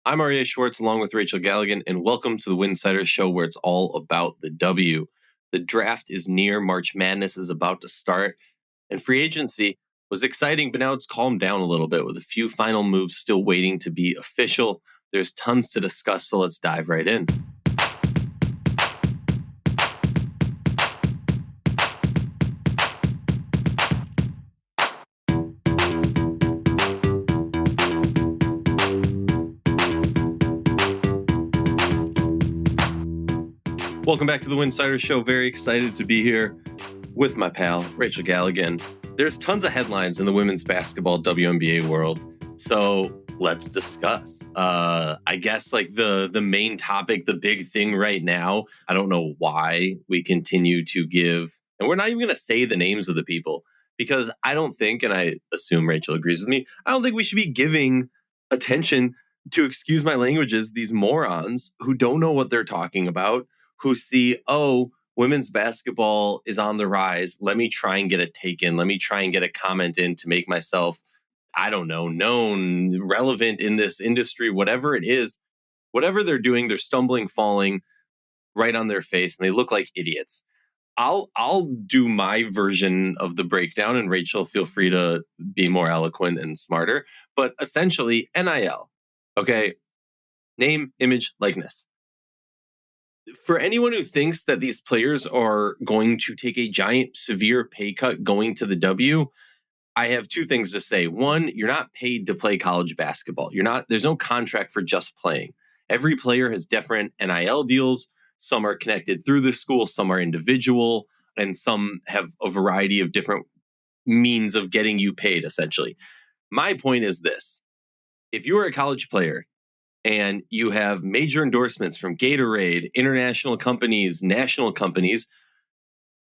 I'm Aryeh Schwartz along with Rachel Galligan, and welcome to the Winsidr show where it's all about the W. The draft is near, March Madness is about to start, and free agency was exciting, but now it's calmed down a little bit with a few final moves still waiting to be official. There's tons to discuss, so let's dive right in. Welcome back to the Winsidr show. Very excited to be here with my pal, Rachel Galligan. There's tons of headlines in the women's basketball WNBA world, so let's discuss. I guess like the main topic, the big thing right now, I don't know why we continue to give, and we're not even going to say the names of the people, because I don't think, and I assume Rachel agrees with me, I don't think we should be giving attention to, excuse my languages, these morons who don't know what they're talking about, who see, oh, women's basketball is on the rise. Let me try and get a take in. Let me try and get a comment in to make myself, I don't know, known, relevant in this industry, whatever it is. Whatever they're doing, they're stumbling, falling right on their face, and they look like idiots. I'll do my version of the breakdown, and Rachel, feel free to be more eloquent and smarter. But essentially, NIL, okay? Name, image, likeness. For anyone who thinks that these players are going to take a giant, severe pay cut going to the W, I have two things to say. One, you're not paid to play college basketball. There's no contract for just playing. Every player has different NIL deals. Some are connected through the school, some are individual, and some have a variety of different means of getting you paid, essentially. My point is this. If you are a college player, and you have major endorsements from Gatorade, international companies, national companies,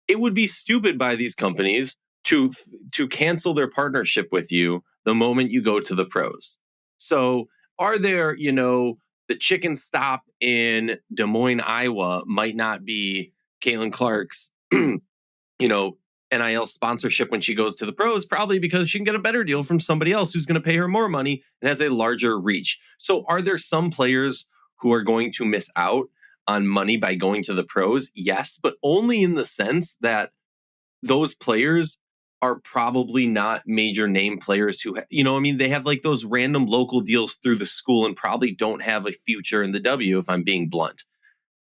it would be stupid by these companies to cancel their partnership with you the moment you go to the pros. So are there, the chicken stop in Des Moines, Iowa might not be Caitlin Clark's, NIL sponsorship when she goes to the pros, probably because she can get a better deal from somebody else who's going to pay her more money and has a larger reach. So are there some players who are going to miss out on money by going to the pros? Yes, but only in the sense that those players are probably not major name players who, they have like those random local deals through the school and probably don't have a future in the W, if I'm being blunt.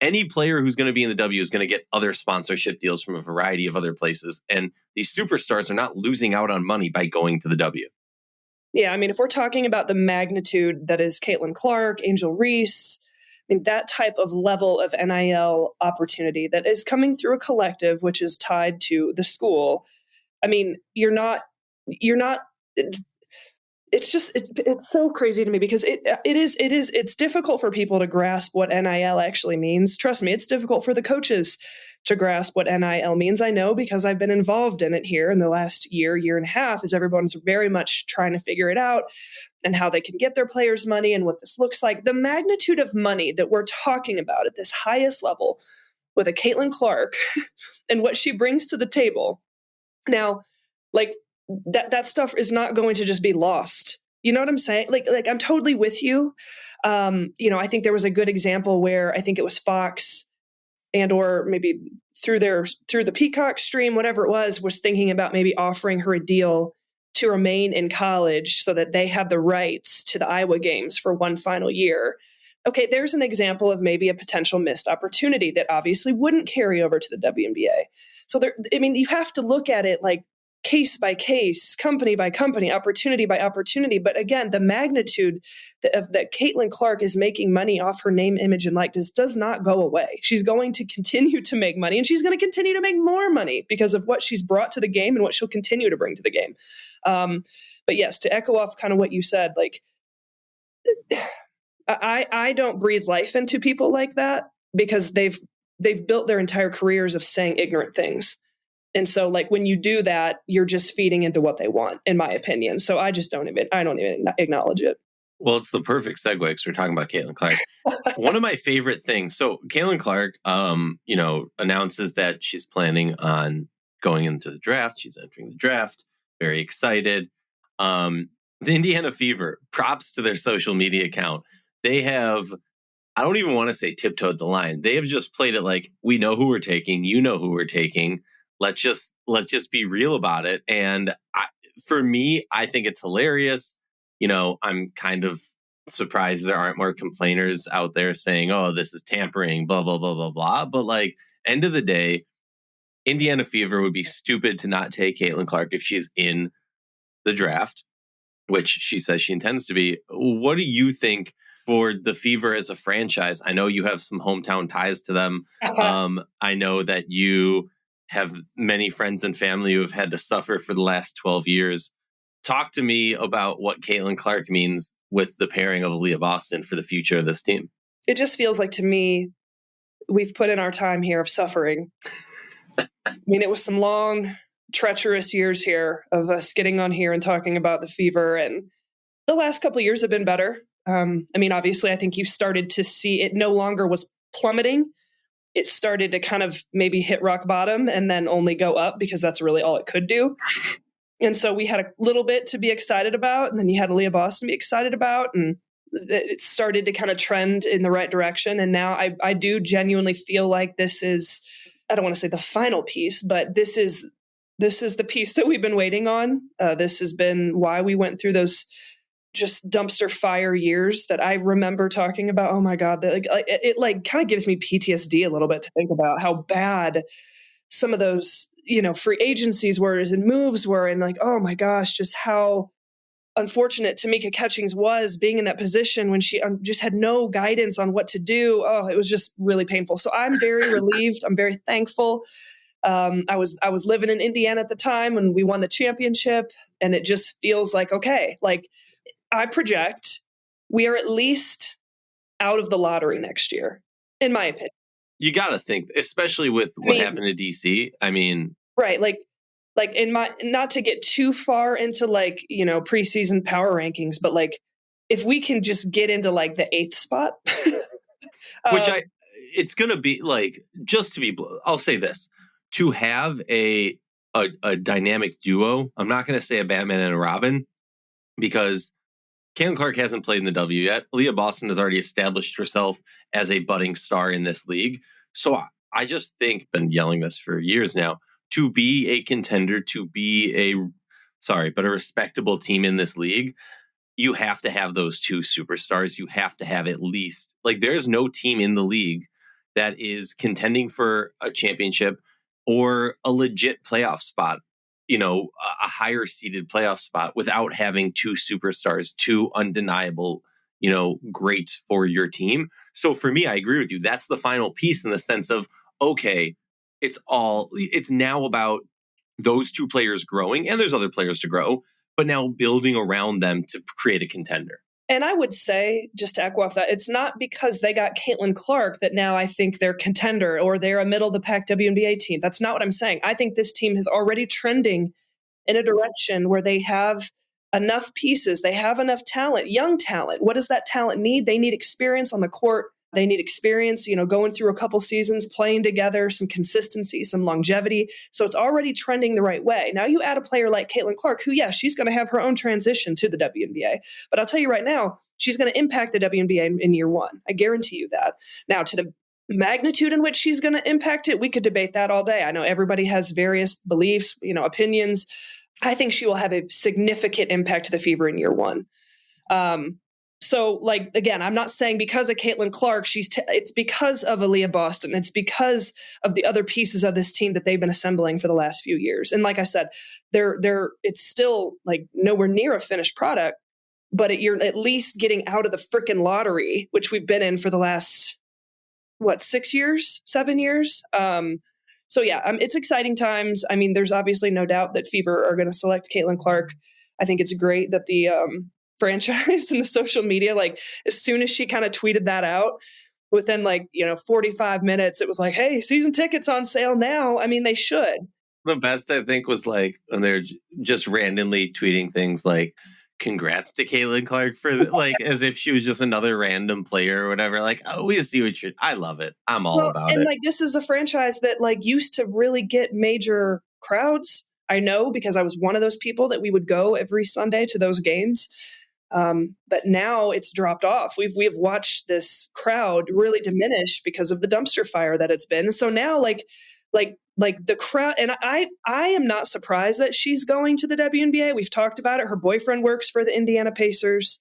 Any player who's going to be in the W is going to get other sponsorship deals from a variety of other places. And these superstars are not losing out on money by going to the W. Yeah, I mean, if we're talking about the magnitude that is Caitlin Clark, Angel Reese, that type of level of NIL opportunity that is coming through a collective, which is tied to the school. I mean, you're not, it's just, it's so crazy to me because it's difficult for people to grasp what NIL actually means. Trust me, it's difficult for the coaches to grasp what NIL means. I know because I've been involved in it here in the last year and a half, as everyone's very much trying to figure it out and how they can get their players money and what this looks like. The magnitude of money that we're talking about at this highest level with a Caitlin Clark and what she brings to the table. Now, like, that stuff is not going to just be lost. You know what I'm saying? Like I'm totally with you. I think there was a good example where I think it was Fox and or maybe through the Peacock stream, whatever it was thinking about maybe offering her a deal to remain in college so that they have the rights to the Iowa games for one final year. Okay, there's an example of maybe a potential missed opportunity that obviously wouldn't carry over to the WNBA. So you have to look at it like case by case, company by company, opportunity by opportunity. But again, the magnitude that Caitlin Clark is making money off her name, image, and likeness does not go away. She's going to continue to make money, and she's going to continue to make more money because of what she's brought to the game and what she'll continue to bring to the game. But yes, to echo off kind of what you said, like I don't breathe life into people like that because they've built their entire careers of saying ignorant things. And so like when you do that, you're just feeding into what they want, in my opinion. So I don't even acknowledge it. Well, it's the perfect segue because we're talking about Caitlin Clark. One of my favorite things. So Caitlin Clark, announces that she's planning on going into the draft. She's entering the draft. Very excited. The Indiana Fever, props to their social media account. they have, I don't even want to say tiptoed the line. They have just played it like, we know who we're taking, you know who we're taking. Let's just be real about it. And for me, I think it's hilarious. I'm kind of surprised there aren't more complainers out there saying, oh, this is tampering, blah, blah, blah, blah, blah. But like, end of the day, Indiana Fever would be stupid to not take Caitlin Clark if she's in the draft, which she says she intends to be. What do you think for the Fever as a franchise? I know you have some hometown ties to them. I know that you have many friends and family who have had to suffer for the last 12 years. Talk to me about what Caitlin Clark means with the pairing of Aryeh Boston for the future of this team. It just feels like, to me, we've put in our time here of suffering. I mean, it was some long, treacherous years here of us getting on here and talking about the Fever, and the last couple of years have been better. Obviously, I think you started to see it no longer was plummeting. It started to kind of maybe hit rock bottom and then only go up, because that's really all it could do. And so we had a little bit to be excited about, and then you had Aryeh Boston to be excited about, and it started to kind of trend in the right direction. And now I do genuinely feel like this is, I don't want to say the final piece, but this is the piece that we've been waiting on. This has been why we went through those just dumpster fire years that I remember talking about. Oh my God, it kind of gives me PTSD a little bit to think about how bad some of those, free agencies were and moves were. And like, oh my gosh, just how unfortunate Tamika Catchings was being in that position when she just had no guidance on what to do. Oh, it was just really painful. So I'm very relieved. I'm very thankful. I was living in Indiana at the time when we won the championship, and it just feels like, okay, like I project we are at least out of the lottery next year, in my opinion. You got to think, especially with what happened to DC. Right. Like in my, not to get too far into preseason power rankings, but like, if we can just get into like the 8th spot, it's going to be like, just to be, I'll say this, to have a dynamic duo. I'm not going to say a Batman and a Robin, because Caitlin Clark hasn't played in the W yet. Aryeh Boston has already established herself as a budding star in this league. So I just think, been yelling this for years now, to be a contender, to be a respectable team in this league, you have to have those two superstars. You have to have at least, like, there's no team in the league that is contending for a championship or a legit playoff spot, a higher seeded playoff spot, without having two superstars, two undeniable, greats for your team. So for me, I agree with you. That's the final piece, in the sense of, okay, it's now about those two players growing, and there's other players to grow, but now building around them to create a contender. And I would say, just to echo off that, it's not because they got Caitlin Clark that now I think they're contender or they're a middle of the pack WNBA team. That's not what I'm saying. I think this team is already trending in a direction where they have enough pieces. They have enough talent, young talent. What does that talent need? They need experience on the court. They need experience, going through a couple seasons, playing together, some consistency, some longevity. So it's already trending the right way. Now you add a player like Caitlin Clark, who, yeah, she's going to have her own transition to the WNBA. But I'll tell you right now, she's going to impact the WNBA in year one. I guarantee you that. Now, to the magnitude in which she's going to impact it, we could debate that all day. I know everybody has various beliefs, opinions. I think she will have a significant impact to the Fever in year one. So, like, again, I'm not saying because of Caitlin Clark, it's because of Aryeh Boston. It's because of the other pieces of this team that they've been assembling for the last few years. And like I said, it's still like nowhere near a finished product, but you're at least getting out of the freaking lottery, which we've been in for the last, 6 years, 7 years. So yeah, it's exciting times. I mean, there's obviously no doubt that Fever are going to select Caitlin Clark. I think it's great that the franchise and the social media, like, as soon as she kind of tweeted that out, within 45 minutes, it was like, hey, season tickets on sale now. I mean, they should. The best, I think, was like when they're just randomly tweeting things like, congrats to Caitlin Clark for as if she was just another random player or whatever. Like, oh, we see what I love it. I'm all about it. And this is a franchise that used to really get major crowds. I know, because I was one of those people that we would go every Sunday to those games. But now it's dropped off. We've watched this crowd really diminish because of the dumpster fire that it's been. So now like the crowd, and I am not surprised that she's going to the WNBA. We've talked about it. Her boyfriend works for the Indiana Pacers.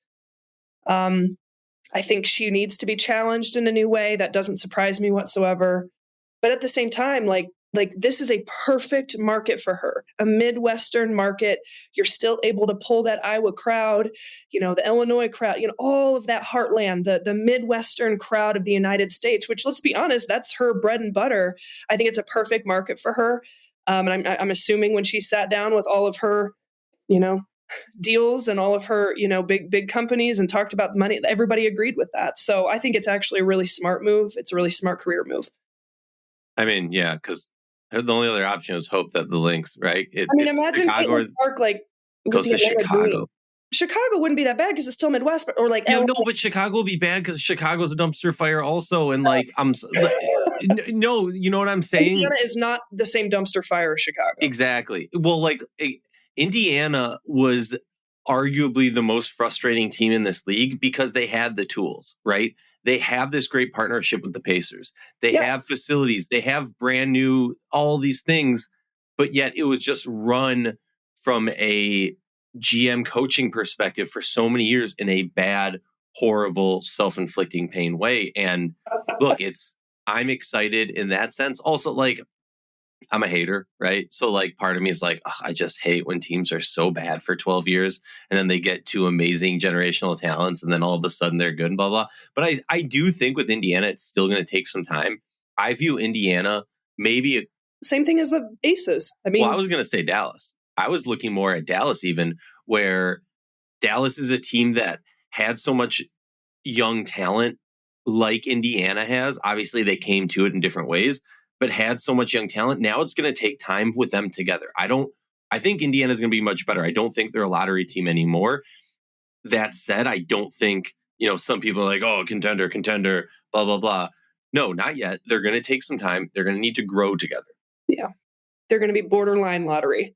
I think she needs to be challenged in a new way. That doesn't surprise me whatsoever. But at the same time, like this is a perfect market for her, a Midwestern market. You're still able to pull that Iowa crowd, the Illinois crowd, all of that heartland, the Midwestern crowd of the United States, which, let's be honest, that's her bread and butter. I think it's a perfect market for her. And I'm assuming when she sat down with all of her, deals and all of her, big companies and talked about the money, everybody agreed with that. So I think it's actually a really smart move. It's a really smart career move. I mean, yeah, because the only other option is hope that the Lynx, right? Imagine Caitlin Clark goes to Chicago. Chicago wouldn't be that bad because it's still Midwest, or like no, but Chicago will be bad because Chicago's a dumpster fire also, and no, you know what I'm saying? Indiana is not the same dumpster fire as Chicago. Exactly. Well, Indiana was arguably the most frustrating team in this league because they had the tools, right? They have this great partnership with the Pacers. They have facilities. They have brand new, all these things, but yet it was just run from a GM coaching perspective for so many years in a bad, horrible, self-inflicting pain way. And look, I'm excited in that sense. Also, I'm a hater, right? So part of me is I just hate when teams are so bad for 12 years and then they get two amazing generational talents and then all of a sudden they're good and blah, blah. But I do think with Indiana, it's still going to take some time. I view Indiana maybe same thing as the Aces. I was going to say Dallas. I was looking more at Dallas even, where Dallas is a team that had so much young talent like Indiana has. Obviously, they came to it in different ways, but had so much young talent. Now it's going to take time with them together. I think Indiana's going to be much better. I don't think they're a lottery team anymore. That said, I don't think, some people are like, oh, contender, blah, blah, blah. No, not yet. They're going to take some time. They're going to need to grow together. Yeah. They're going to be borderline lottery.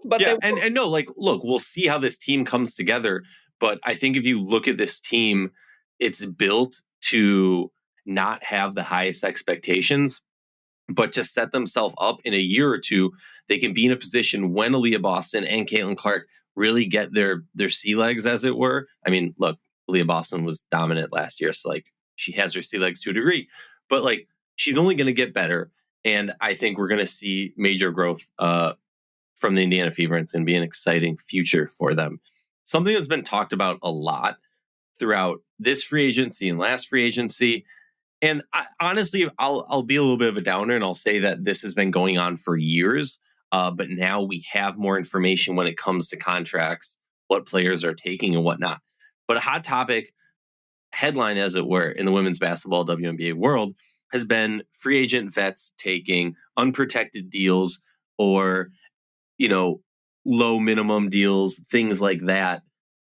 But yeah, and no, look, we'll see how this team comes together. But I think if you look at this team, it's built to not have the highest expectations, but to set themselves up in a year or two, they can be in a position when Aryeh Boston and Caitlin Clark really get their sea legs, as it were. I mean, look, Aryeh Boston was dominant last year, so she has her sea legs to a degree, but she's only going to get better. And I think we're going to see major growth from the Indiana Fever, and it's going to be an exciting future for them. Something that's been talked about a lot throughout this free agency and last free agency. And honestly, I'll be a little bit of a downer and I'll say that this has been going on for years. But now we have more information when it comes to contracts, what players are taking and whatnot. But a hot topic headline, as it were, in the women's basketball WNBA world has been free agent vets taking unprotected deals or, low minimum deals, things like that,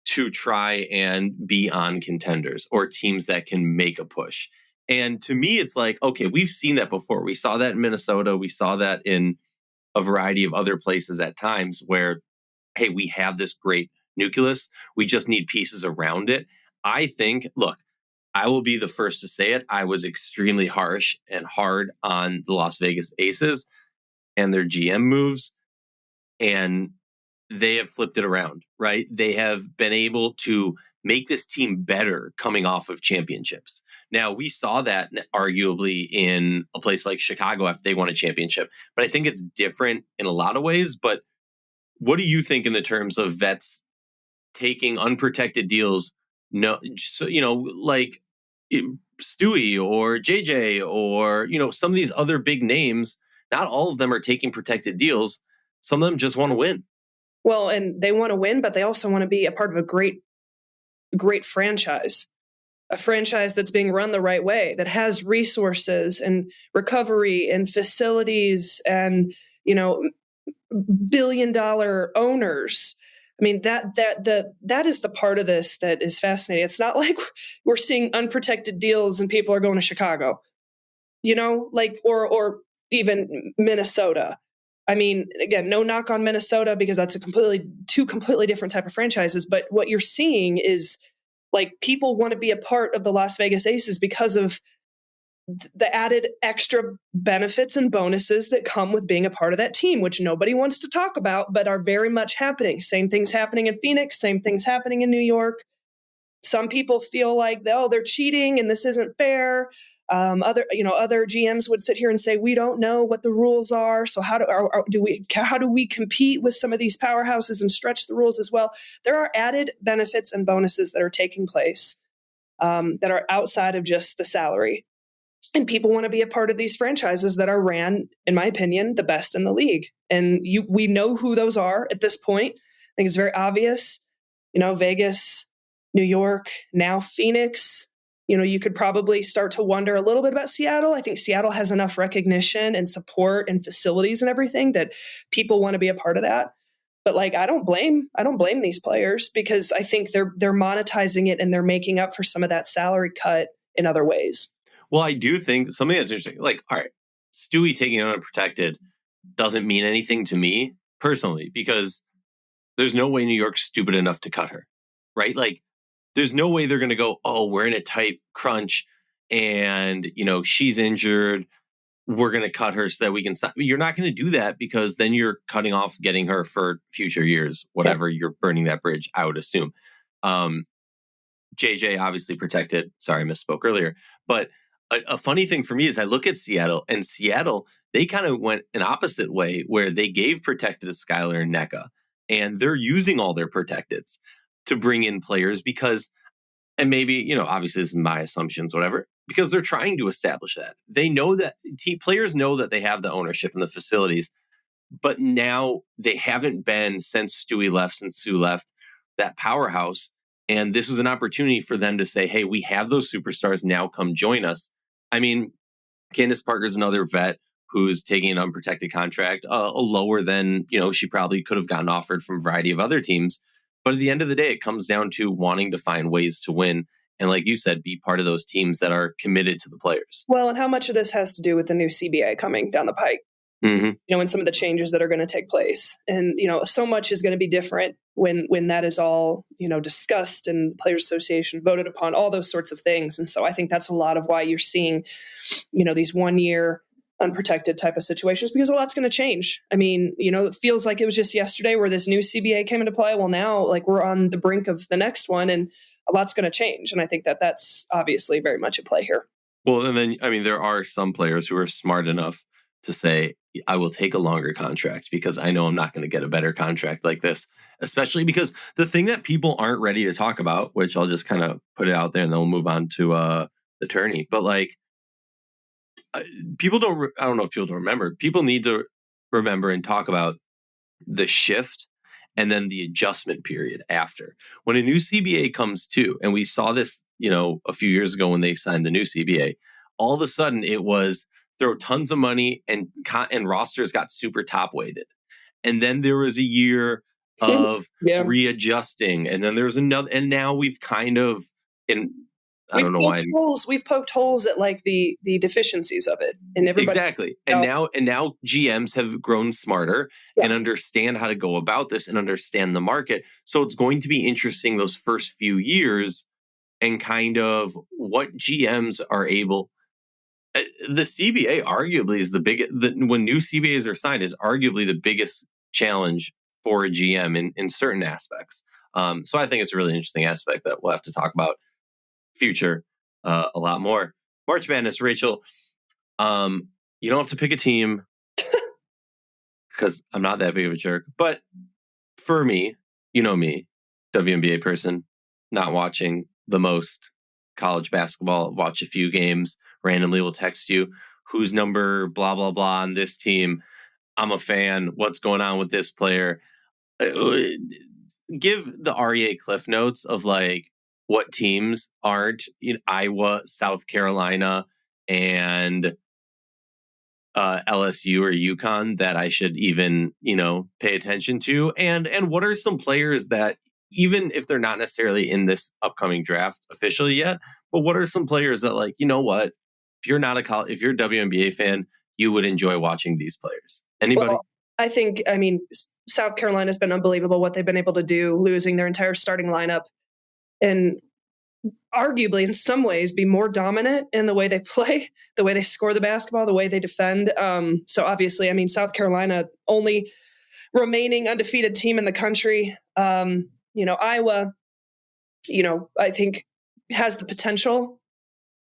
to try and be on contenders or teams that can make a push. And to me, it's okay, we've seen that before. We saw that in Minnesota. We saw that in a variety of other places at times where, hey, we have this great nucleus. We just need pieces around it. I think, look, I will be the first to say it. I was extremely harsh and hard on the Las Vegas Aces and their GM moves. And they have flipped it around, right? They have been able to make this team better coming off of championships. Now, we saw that arguably in a place like Chicago after they won a championship, but I think it's different in a lot of ways. But what do you think in the terms of vets taking unprotected deals? No, so, like Stewie or JJ or, some of these other big names, not all of them are taking protected deals. Some of them just want to win. Well, and they want to win, but they also want to be a part of a great franchise, a franchise that's being run the right way, that has resources and recovery and facilities and, billion-dollar owners. I mean, that is the part of this that is fascinating. It's not like we're seeing unprotected deals and people are going to Chicago, or even Minnesota. I mean, again, no knock on Minnesota because that's two completely different type of franchises. But what you're seeing is like people want to be a part of the Las Vegas Aces because of the added extra benefits and bonuses that come with being a part of that team, which nobody wants to talk about, but are very much happening. Same things happening in Phoenix, same things happening in New York. Some people feel like, oh, they're cheating and this isn't fair. Other GMs would sit here and say, we don't know what the rules are. So how do we compete with some of these powerhouses and stretch the rules as well? There are added benefits and bonuses that are taking place that are outside of just the salary. And people want to be a part of these franchises that are ran, in my opinion, the best in the league. And we know who those are at this point. I think it's very obvious. Vegas, New York, now Phoenix. You could probably start to wonder a little bit about Seattle. I think Seattle has enough recognition and support and facilities and everything that people want to be a part of that. But I don't blame these players because I think they're monetizing it and they're making up for some of that salary cut in other ways. Well, I do think something that's interesting, all right, Stewie taking unprotected doesn't mean anything to me personally because there's no way New York's stupid enough to cut her, right? There's no way they're going to go, oh, we're in a tight crunch and, she's injured. We're going to cut her so that we can stop. You're not going to do that because then you're cutting off getting her for future years, whatever. Yes. You're burning that bridge, I would assume. JJ obviously protected. Sorry, I misspoke earlier. But a funny thing for me is I look at Seattle, and Seattle, they kind of went an opposite way where they gave protected to Skylar and NECA, and they're using all their protecteds to bring in players because, and maybe, obviously this is my assumptions, whatever, because they're trying to establish that. They know that players know that they have the ownership and the facilities, but now they haven't been since Stewie left, since Sue left, that powerhouse. And this was an opportunity for them to say, hey, we have those superstars, now come join us. I mean, Candace Parker's another vet who's taking an unprotected contract, lower than, she probably could have gotten offered from a variety of other teams. But at the end of the day, it comes down to wanting to find ways to win. And like you said, be part of those teams that are committed to the players. Well, and how much of this has to do with the new CBA coming down the pike? Mm-hmm. And some of the changes that are going to take place. And, so much is going to be different when that is all, discussed and Players Association voted upon, all those sorts of things. And so I think that's a lot of why you're seeing, these 1 year unprotected type of situations, because a lot's going to change. I mean, it feels like it was just yesterday where this new CBA came into play. Well, now we're on the brink of the next one and a lot's going to change. And I think that that's obviously very much at play here. Well, and then, there are some players who are smart enough to say, I will take a longer contract because I know I'm not going to get a better contract like this, especially because the thing that people aren't ready to talk about, which I'll just kind of put it out there and then we'll move on to the tourney. But people don't, I don't know if people don't remember, people need to remember and talk about the shift and then the adjustment period after. When a new CBA comes to, and we saw this, a few years ago when they signed the new CBA, all of a sudden it was throw tons of money and rosters got super top weighted. And then there was a year of readjusting. And then there was another, and now we've kind of, we've poked holes at the deficiencies of it. And everybody. Exactly. And now GMs have grown smarter and understand how to go about this and understand the market. So it's going to be interesting those first few years and kind of what GMs are able. The CBA arguably is the biggest, when new CBAs are signed, is arguably the biggest challenge for a GM in certain aspects. So I think it's a really interesting aspect that we'll have to talk about future a lot more. March Madness, Rachel, you don't have to pick a team because I'm not that big of a jerk. But for me, me, WNBA person, not watching the most college basketball, watch a few games, randomly will text you, who's number blah, blah, blah on this team. I'm a fan. What's going on with this player? Give the Aryeh Cliff Notes of what teams aren't Iowa, South Carolina, and LSU or UConn that I should even, pay attention to. And what are some players that, even if they're not necessarily in this upcoming draft officially yet, but what are some players that what? If you're not if you're a WNBA fan, you would enjoy watching these players. Anybody? Well, I think, I mean, South Carolina's been unbelievable what they've been able to do, losing their entire starting lineup and arguably in some ways be more dominant in the way they play, the way they score the basketball, the way they defend. So obviously, I mean, South Carolina, only remaining undefeated team in the country. Iowa, I think has the potential.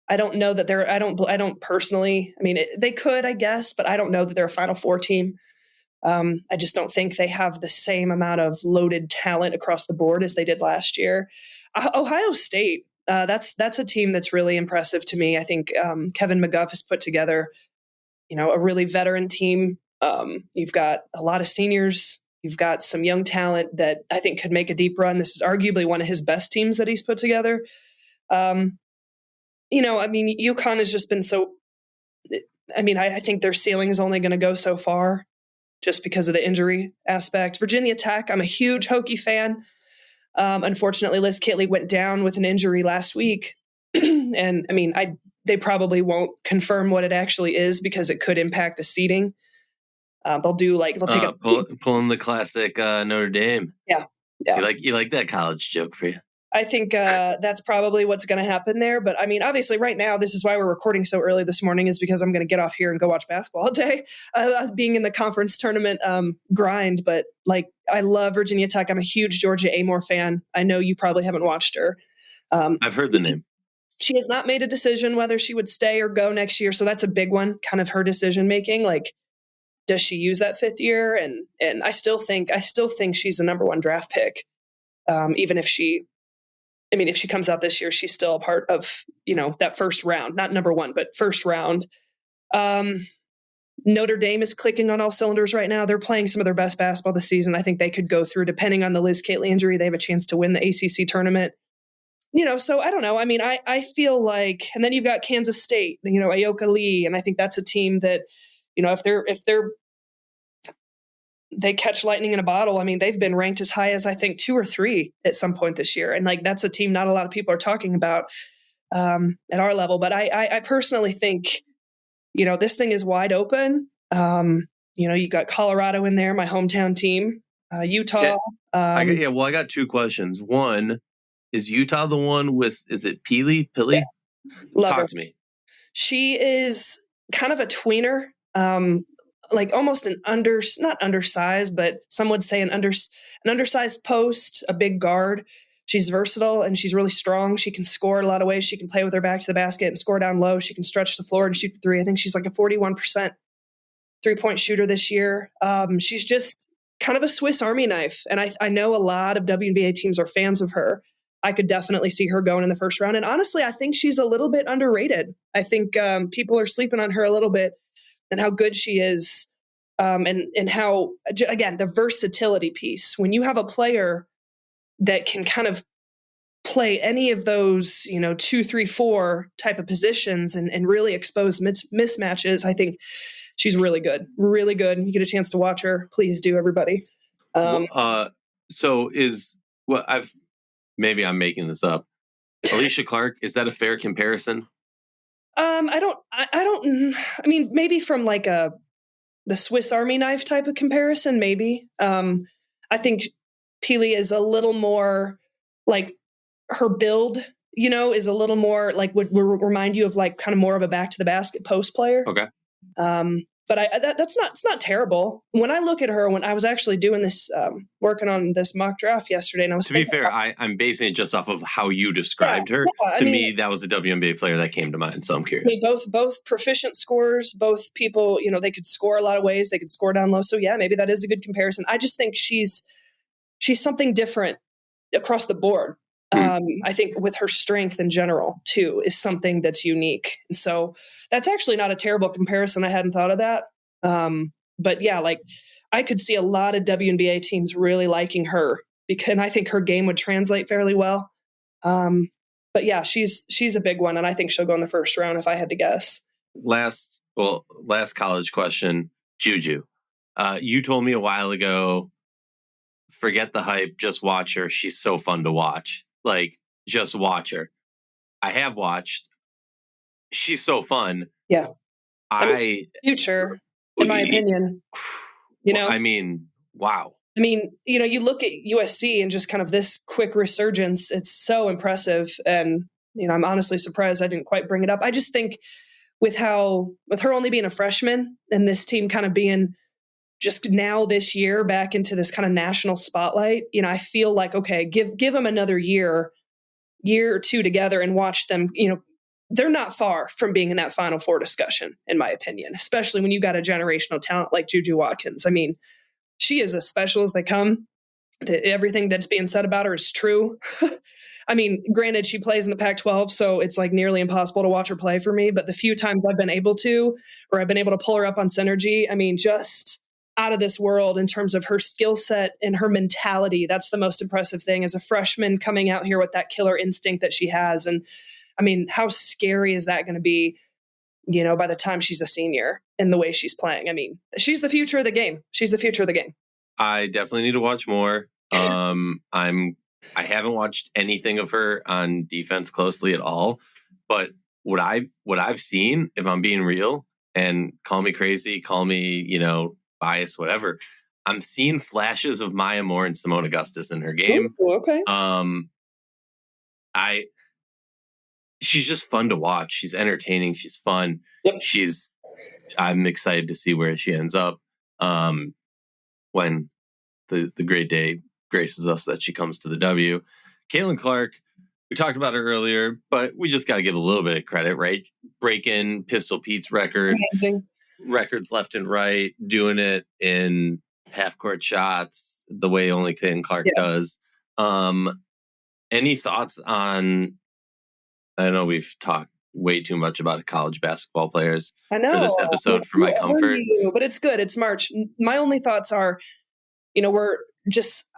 I don't know that I don't personally, I mean, they could, I guess, but I don't know that they're a Final Four team. I just don't think they have the same amount of loaded talent across the board as they did last year. Ohio State, that's a team that's really impressive to me. I think Kevin McGuff has put together, a really veteran team. You've got a lot of seniors. You've got some young talent that I think could make a deep run. This is arguably one of his best teams that he's put together. UConn has just been so. I think their ceiling is only going to go so far, just because of the injury aspect. Virginia Tech, I'm a huge Hokie fan. Unfortunately, Liz Kitley went down with an injury last week. And they probably won't confirm what it actually is because it could impact the seeding. They'll take pulling the classic Notre Dame. Yeah. You like that college joke for you. I think that's probably what's going to happen there. But obviously right now, this is why we're recording so early this morning, is because I'm going to get off here and go watch basketball all day, being in the conference tournament grind. But I love Virginia Tech. I'm a huge Georgia Amore fan. I know you probably haven't watched her. I've heard the name. She has not made a decision whether she would stay or go next year. So that's a big one, kind of her decision making. Does she use that fifth year? And I still think she's the number one draft pick. Even if she comes out this year, she's still a part of, that first round, not number one, but first round. Notre Dame is clicking on all cylinders right now. They're playing some of their best basketball this season. I think they could go through, depending on the Liz Kitley injury, they have a chance to win the ACC tournament. So I don't know. I feel like, and then you've got Kansas State, Ayoka Lee. And I think that's a team that, if they catch lightning in a bottle. They've been ranked as high as I think 2 or 3 at some point this year. And that's a team not a lot of people are talking about at our level. But I personally think, this thing is wide open. You got Colorado in there, my hometown team, Utah. I got 2 questions. One, is Utah the one with, is it Pili? Yeah. Talk to me. She is kind of a tweener. Almost not undersized, but some would say an undersized post, a big guard. She's versatile and she's really strong. She can score a lot of ways. She can play with her back to the basket and score down low. She can stretch the floor and shoot the three. I think she's a 41% 3-point shooter this year. She's just kind of a Swiss Army knife. And I know a lot of WNBA teams are fans of her. I could definitely see her going in the first round. And honestly, I think she's a little bit underrated. I think people are sleeping on her a little bit and how good she is. And how, again, the versatility piece, when you have a player that can kind of play any of those, 2, 3, 4 type of positions and really expose mismatches, I think she's really good. Really good. You get a chance to watch her, please do, everybody. Maybe I'm making this up. Alicia Clark, is that a fair comparison? Maybe from the Swiss Army knife type of comparison, maybe. I think Pili is a little more her build, is a little more would remind you of kind of more of a back to the basket post player. Okay. But it's not terrible. When I look at her, when I was actually doing this, working on this mock draft yesterday, and I was to be fair, I'm basing it just off of how you described her. To me, that was a WNBA player that came to mind. So I'm curious. Both proficient scorers, both people, they could score a lot of ways. They could score down low. So yeah, maybe that is a good comparison. I just think she's something different across the board. I think with her strength in general too is something that's unique. And so that's actually not a terrible comparison. I hadn't thought of that. But yeah, I could see a lot of WNBA teams really liking her because I think her game would translate fairly well. But yeah, she's a big one. And I think she'll go in the first round if I had to guess. Last college question, Juju. You told me a while ago, forget the hype, just watch her. She's so fun to watch. Just watch her. I have watched. She's so fun. Yeah. Future, in my opinion. you know? I mean, wow. I mean, you look at USC and just kind of this quick resurgence, it's so impressive. And, I'm honestly surprised I didn't quite bring it up. I just think with her only being a freshman and this team kind of being just now this year back into this kind of national spotlight, I feel like, okay, give them another year or two together and watch them, they're not far from being in that Final Four discussion, in my opinion, especially when you got a generational talent like Juju Watkins. I mean, she is as special as they come. Everything that's being said about her is true. I mean, granted, she plays in the Pac-12, so it's like nearly impossible to watch her play for me. But the few times I've been able to, or I've been able to pull her up on Synergy, I mean, just out of this world in terms of her skill set and her mentality. That's the most impressive thing as a freshman coming out here with that killer instinct that she has. And I mean, how scary is that going to be, by the time she's a senior and the way she's playing? I mean, she's the future of the game. She's the future of the game. I definitely need to watch more. I haven't watched anything of her on defense closely at all, but what I've seen, if I'm being real, and call me crazy, call me, biased, whatever, I'm seeing flashes of Maya Moore and Simone Augustus in her game. Ooh, okay. She's just fun to watch. She's entertaining. She's fun. Yep. I'm excited to see where she ends up when the great day graces us that she comes to the W. Caitlin Clark, we talked about her earlier, but we just got to give a little bit of credit, right? Breaking Pistol Pete's record. Amazing. Records left and right, doing it in half-court shots the way only Caitlin Clark does. Any thoughts on, I know we've talked way too much about college basketball players for this episode for my comfort. But it's good. It's March. My only thoughts are,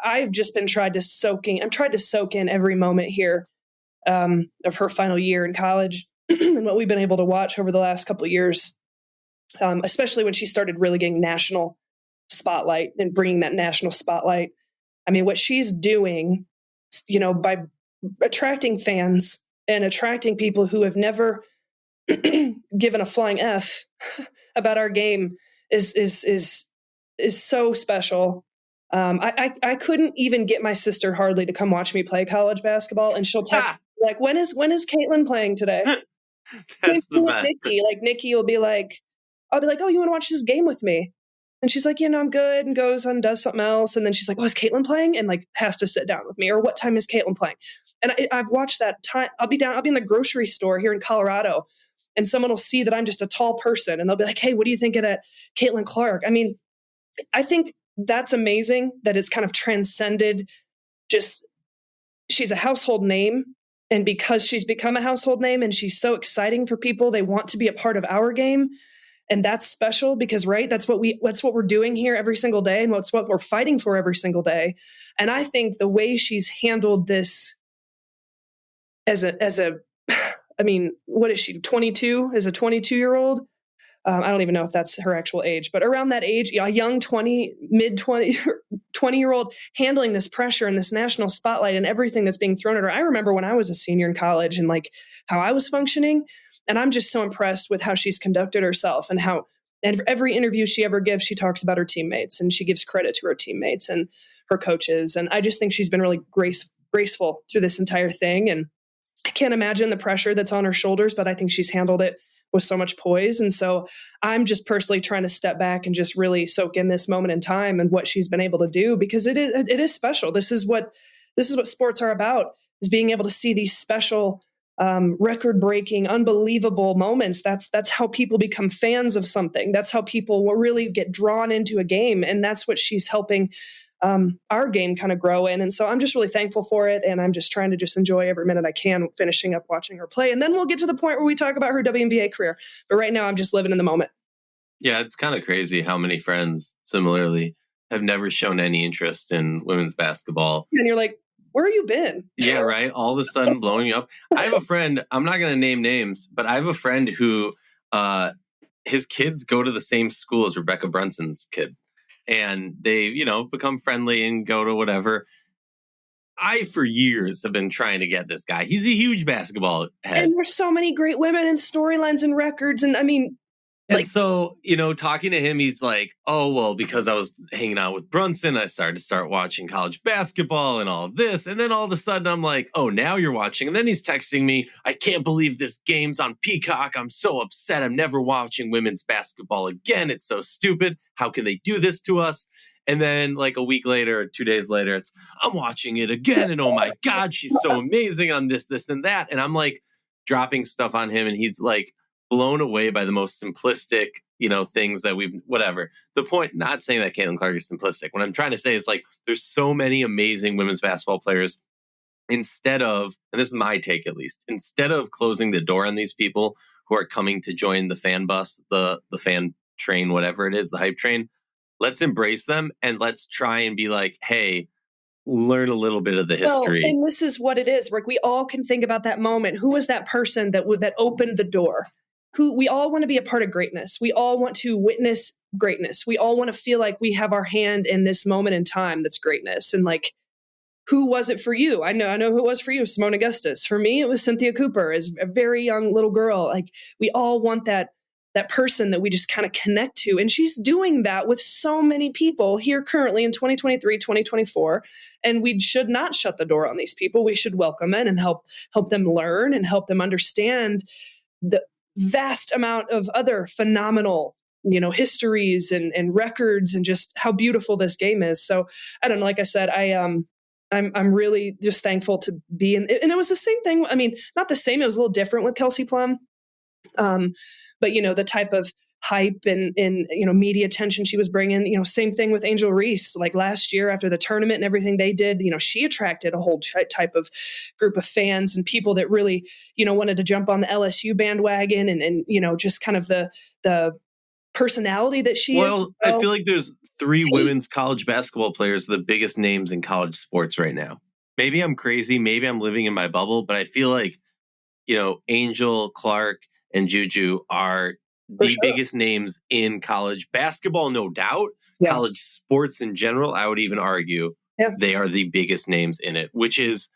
I've just been tried to soak in every moment here of her final year in college and what we've been able to watch over the last couple of years, especially when she started really getting national spotlight and bringing that national spotlight. I mean, what she's doing, by attracting fans and attracting people who have never given a flying F about our game is so special. I couldn't even get my sister Hardly to come watch me play college basketball, and she'll text me, like, when is Caitlin playing today? That's the best. Nikki will be like, I'll be like, oh, you want to watch this game with me? And she's like, I'm good, and goes and does something else. And then she's like, oh, is Caitlin playing? And like has to sit down with me. Or what time is Caitlin playing? And I've watched that time. I'll be in the grocery store here in Colorado, and someone will see that I'm just a tall person, and they'll be like, hey, what do you think of that Caitlin Clark? I mean, I think that's amazing that it's kind of transcended. Just, she's a household name. And because she's become a household name and she's so exciting for people, they want to be a part of our game. And that's special because, right, that's what we're doing here every single day. And that's what we're fighting for every single day. And I think the way she's handled this I mean, what is she, 22, as a 22-year-old? I don't even know if that's her actual age, but around that age, a young 20-year-old handling this pressure and this national spotlight and everything that's being thrown at her. I remember when I was a senior in college and like how I was functioning. And I'm just so impressed with how she's conducted herself and every interview she ever gives, she talks about her teammates and she gives credit to her teammates and her coaches. And I just think she's been really graceful through this entire thing. And I can't imagine the pressure that's on her shoulders, but I think she's handled it with so much poise. And so I'm just personally trying to step back and just really soak in this moment in time and what she's been able to do, because it is special. This is what sports are about, is being able to see these special, record-breaking, unbelievable moments. That's how people become fans of something. That's how people will really get drawn into a game. And that's what she's helping our game kind of grow in. And so I'm just really thankful for it. And I'm just trying to just enjoy every minute I can finishing up watching her play. And then we'll get to the point where we talk about her WNBA career. But right now I'm just living in the moment. Yeah, it's kind of crazy how many friends similarly have never shown any interest in women's basketball. And you're like, where have you been? Yeah, right. All of a sudden blowing up. I have a friend, I'm not going to name names, but I have a friend who his kids go to the same school as Rebecca Brunson's kid. And they, become friendly and go to whatever. I, for years, have been trying to get this guy. He's a huge basketball head. And there's so many great women and storylines and records. And I mean, And so, talking to him, he's like, oh, well, because I was hanging out with Brunson, I started to start watching college basketball and all this. And then all of a sudden I'm like, oh, now you're watching. And then he's texting me, I can't believe this game's on Peacock. I'm so upset. I'm never watching women's basketball again. It's so stupid. How can they do this to us? And then like a week later, or 2 days later, I'm watching it again. And oh my God, she's so amazing on this, and that. And I'm like dropping stuff on him. And he's like, blown away by the most simplistic, things that whatever. The point, not saying that Caitlin Clark is simplistic. What I'm trying to say is like, there's so many amazing women's basketball players. Instead of, and this is my take at least, instead of closing the door on these people who are coming to join the fan bus, the fan train, whatever it is, the hype train, let's embrace them and let's try and be like, hey, learn a little bit of the history. Well, and this is what it is, Rick. We all can think about that moment. Who was that person that opened the door? Who we all want to be a part of greatness. We all want to witness greatness. We all want to feel like we have our hand in this moment in time that's greatness. And like, who was it for you? I know who it was for you, Simone Augustus. For me, it was Cynthia Cooper as a very young little girl. Like, we all want that person that we just kind of connect to. And she's doing that with so many people here currently in 2023, 2024. And we should not shut the door on these people. We should welcome in and help them learn and help them understand the vast amount of other phenomenal, histories and records and just how beautiful this game is. So I don't know, like I said, I'm really just thankful to be in, and it was the same thing. I mean, not the same, it was a little different with Kelsey Plum. But the type of hype and media attention she was bringing, same thing with Angel Reese. Like last year after the tournament and everything they did, she attracted a whole type of group of fans and people that really, wanted to jump on the LSU bandwagon and just kind of the personality that she is. Well, I feel like there's 3 women's college basketball players, the biggest names in college sports right now. Maybe I'm crazy. Maybe I'm living in my bubble, but I feel like, Angel, Clark, and Juju are the biggest names in college basketball, no doubt. Yeah. College sports in general, I would even argue they are the biggest names in it, which is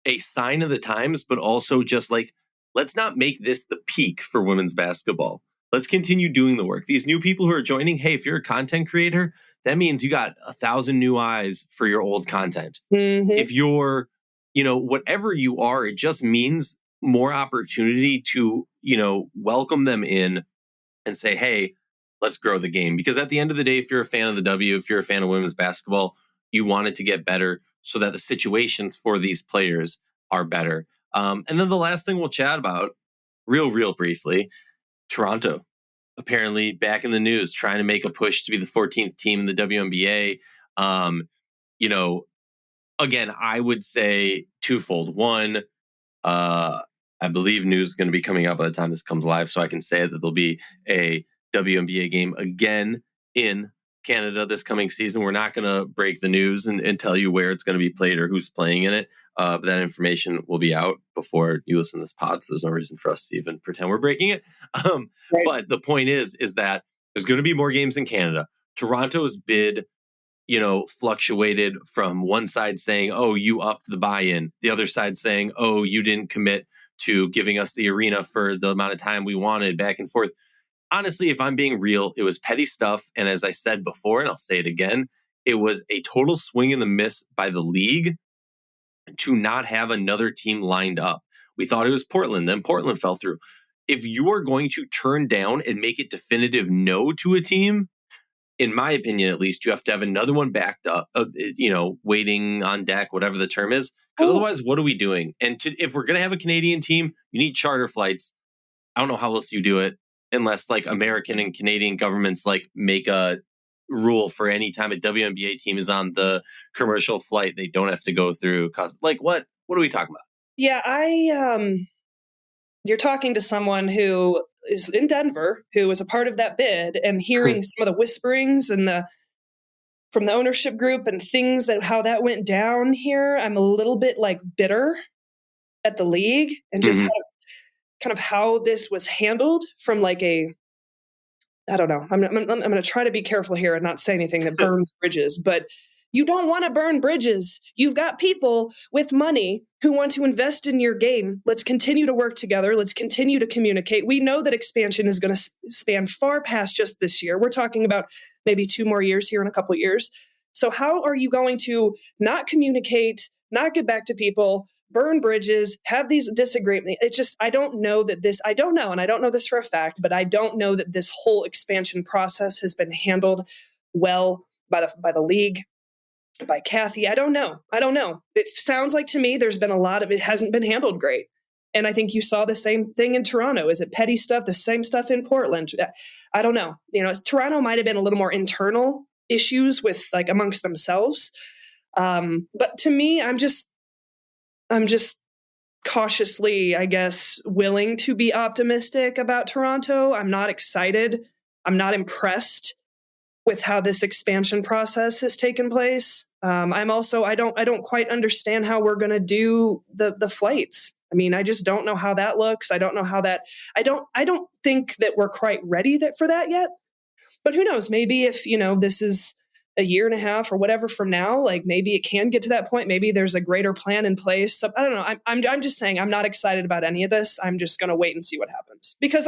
a sign of the times, but also just like, let's not make this the peak for women's basketball. Let's continue doing the work. These new people who are joining, hey, if you're a content creator, that means you got 1,000 new eyes for your old content. Mm-hmm. If you're, whatever you are, it just means more opportunity to, welcome them in and say, hey, let's grow the game. Because at the end of the day, if you're a fan of the W, if you're a fan of women's basketball, you want it to get better so that the situations for these players are better. And then the last thing we'll chat about real briefly, Toronto, apparently back in the news, trying to make a push to be the 14th team in the WNBA. Again, I would say twofold. One, I believe news is going to be coming out by the time this comes live, so I can say that there'll be a WNBA game again in Canada this coming season. We're not going to break the news and tell you where it's going to be played or who's playing in it. But that information will be out before you listen to this pod, so there's no reason for us to even pretend we're breaking it. Right. But the point is that there's going to be more games in Canada. Toronto's bid, fluctuated from one side saying, oh, you upped the buy-in. The other side saying, oh, you didn't commit to giving us the arena for the amount of time we wanted, back and forth. Honestly, if I'm being real, it was petty stuff. And as I said before, and I'll say it again, it was a total swing and a miss by the league to not have another team lined up. We thought it was Portland, then Portland fell through. If you are going to turn down and make it definitive no to a team, in my opinion, at least, you have to have another one backed up, waiting on deck, whatever the term is. Because otherwise, what are we doing? And if we're going to have a Canadian team, you need charter flights. I don't know how else you do it unless like American and Canadian governments like make a rule for any time a WNBA team is on the commercial flight, they don't have to go through. Like what are we talking about? Yeah, you're talking to someone who is in Denver, who was a part of that bid, and hearing some of the whisperings and from the ownership group and things how that went down here. I'm a little bit like bitter at the league and just kind of how this was handled from like I don't know. I'm going to try to be careful here and not say anything that burns bridges, but You don't want to burn bridges. You've got people with money who want to invest in your game. Let's continue to work together. Let's continue to communicate. We know that expansion is going to span far past just this year. We're talking about maybe 2 more years here in a couple of years. So how are you going to not communicate, not get back to people, burn bridges, have these disagreements? I don't know that this, I don't know, and I don't know this for a fact, but I don't know that this whole expansion process has been handled well by the league, by Kathy. I don't know. It sounds like to me there's been a lot of it hasn't been handled great. And I think you saw the same thing in Toronto. Is it petty stuff? The same stuff in Portland? I don't know. Toronto might have been a little more internal issues with like amongst themselves. But to me, I'm just cautiously, I guess, willing to be optimistic about Toronto. I'm not excited. I'm not impressed with how this expansion process has taken place. I don't quite understand how we're going to do the flights. I mean, I just don't know how that looks. I don't know how that, I don't think that we're quite ready for that yet, but who knows? Maybe if, this is a year and a half or whatever from now, like maybe it can get to that point. Maybe there's a greater plan in place. So, I don't know. I'm just saying I'm not excited about any of this. I'm just going to wait and see what happens because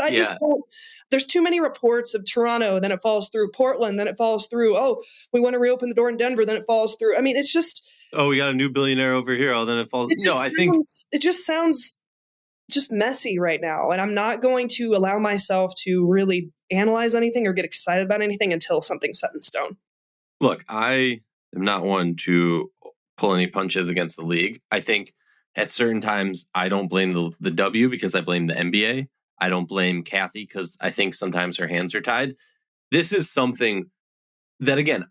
there's too many reports of Toronto, then it falls through Portland, then it falls through. Oh, we want to reopen the door in Denver, then it falls through. I mean, it's just. Oh, we got a new billionaire over here. Oh, then it falls. It just sounds just messy right now. And I'm not going to allow myself to really analyze anything or get excited about anything until something's set in stone. Look, I am not one to pull any punches against the league. I think at certain times I don't blame the W because I blame the NBA. I don't blame Kathy because I think sometimes her hands are tied. This is something that, again,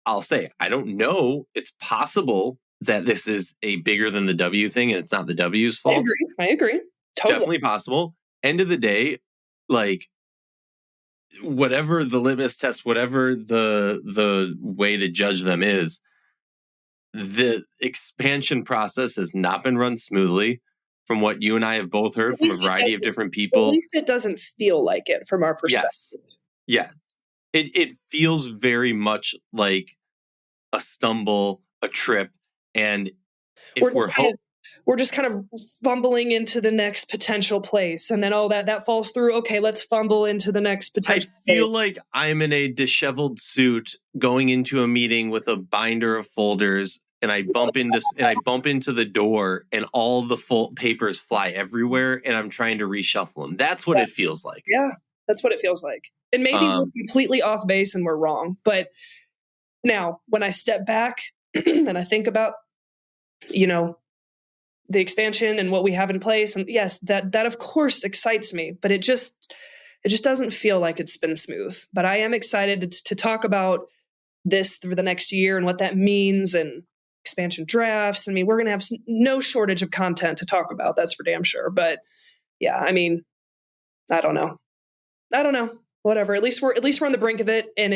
I'll say, I don't know. It's possible that this is a bigger than the W thing and it's not the W's fault. I agree. Totally. Definitely possible. End of the day, like, whatever the litmus test, whatever the way to judge them is, the expansion process has not been run smoothly from what you and I have both heard from a variety of different people. At least it doesn't feel like it from our perspective. Yes. It feels very much like a stumble, a trip, and we're just kind of fumbling into the next potential place. And then, that falls through. Okay, let's fumble into the next potential I feel like I'm in a disheveled suit going into a meeting with a binder of folders and I bump into the door and all the full papers fly everywhere and I'm trying to reshuffle them. That's what it feels like. Yeah, that's what it feels like. And maybe we're completely off base and we're wrong. But now when I step back and I think about, the expansion and what we have in place. And yes, that of course excites me, but it just doesn't feel like it's been smooth. But I am excited to talk about this for the next year and what that means and expansion drafts. I mean, we're going to have no shortage of content to talk about. That's for damn sure. But yeah, I mean, I don't know. Whatever. At least we're on the brink of it. And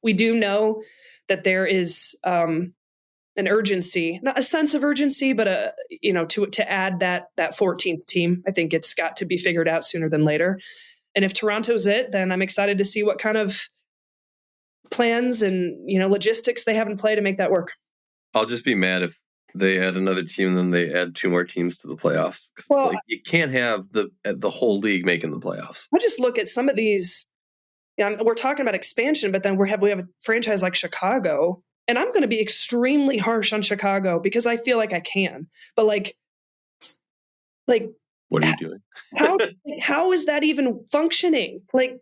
we do know that there is, an urgency, not a sense of urgency, but to add that 14th team. I think it's got to be figured out sooner than later. And if Toronto's it, then I'm excited to see what kind of plans and logistics they have in play to make that work. I'll just be mad if they add another team and then they add 2 more teams to the playoffs. Well, you can't have the whole league making the playoffs. I just look at some of these. We're talking about expansion, but then we have a franchise like Chicago. And I'm going to be extremely harsh on Chicago because I feel like I can. But like, what are you doing? how is that even functioning? Like,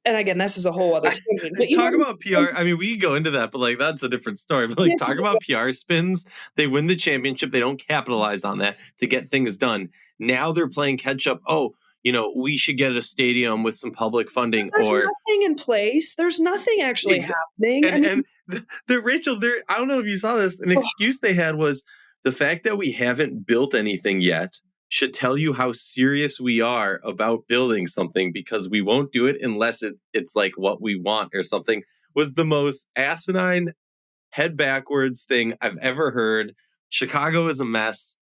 and again, this is a whole other tangent. But talk about PR. I mean, we go into that, but that's a different story. But talk about PR spins. They win the championship. They don't capitalize on that to get things done. Now they're playing catch up. Oh, we should get a stadium with some public funding. There's nothing in place. There's nothing actually happening. And Rachel, I don't know if you saw this. An excuse they had was the fact that we haven't built anything yet should tell you how serious we are about building something because we won't do it unless it's like what we want or something. Was the most asinine, head backwards thing I've ever heard. Chicago is a mess.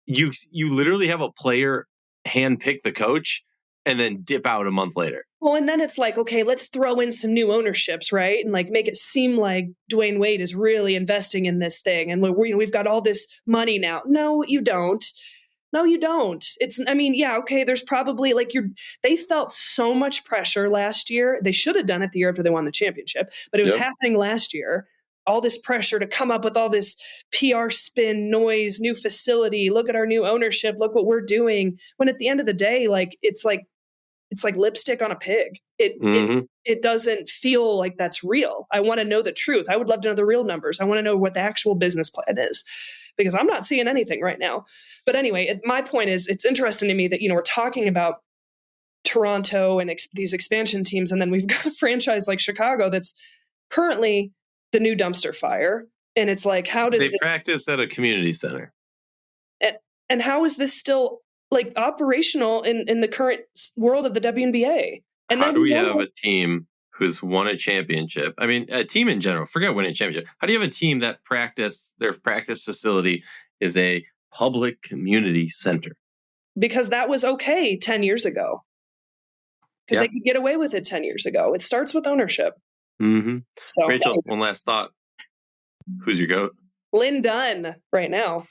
You literally have a player handpick the coach and then dip out a month later. Well, and then it's like, okay, let's throw in some new ownerships, right? And like make it seem like Dwayne Wade is really investing in this thing. And we've got all this money now. No, you don't. No, you don't. Okay, there's probably they felt so much pressure last year. They should have done it the year after they won the championship, but it was happening last year. All this pressure to come up with all this PR spin noise, new facility, look at our new ownership, look what we're doing. When at the end of the day, it's like lipstick on a pig. It doesn't feel like that's real. I want to know the truth. I would love to know the real numbers. I want to know what the actual business plan is, because I'm not seeing anything right now. But anyway, my point is, it's interesting to me that, we're talking about Toronto and these expansion teams, and then we've got a franchise like Chicago that's currently the new dumpster fire. And it's like, how does they practice at a community center? And how is this still operational in the current world of the WNBA? And how do we have a team who's won a championship? I mean, a team in general, forget winning a championship. How do you have a team that their practice facility is a public community center? Because that was okay 10 years ago. Because they could get away with it 10 years ago. It starts with ownership. Mm-hmm. So, Rachel, one last thought. Who's your GOAT? Lynn Dunn right now.